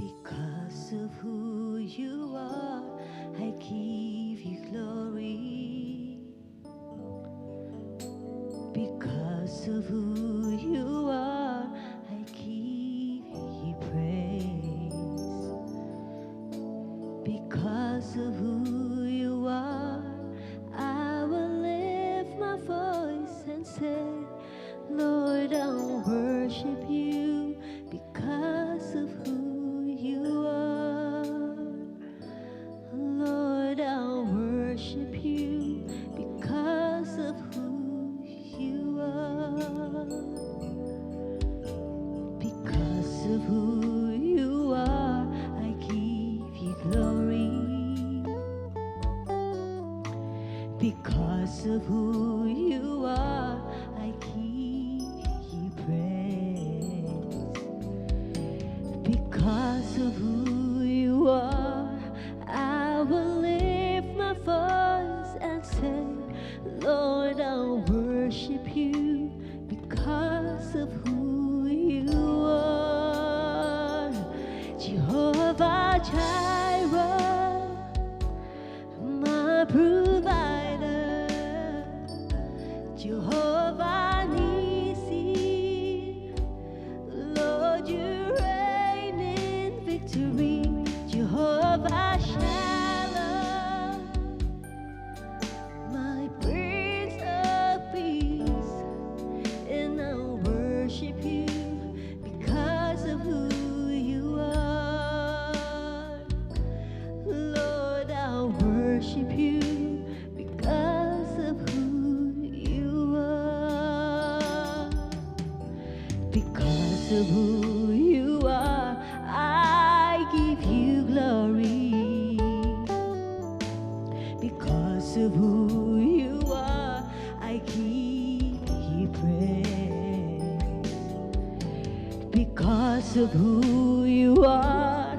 Because of who you are, I give you glory. Because of who you are, I give you praise. Because of who you are, I will lift my voice and say, Lord, I'll worship you because of who you are. Lord, I'll worship you because of who you are. Because of who you are, I give you glory. Because of who you are, I give you praise. Because of who you are, I will lift my voice and say, Lord, I'll worship you because of who you are. Jehovah Jireh, my provider. Jehovah Nissi, Lord, you reign in victory. Jehovah Shalom, my Prince of Peace, and I'll worship you because of who you are. Lord, I'll worship you because of who you are. Because of who you are, I give you glory. Because of who you are, I give you praise. Because of who you are,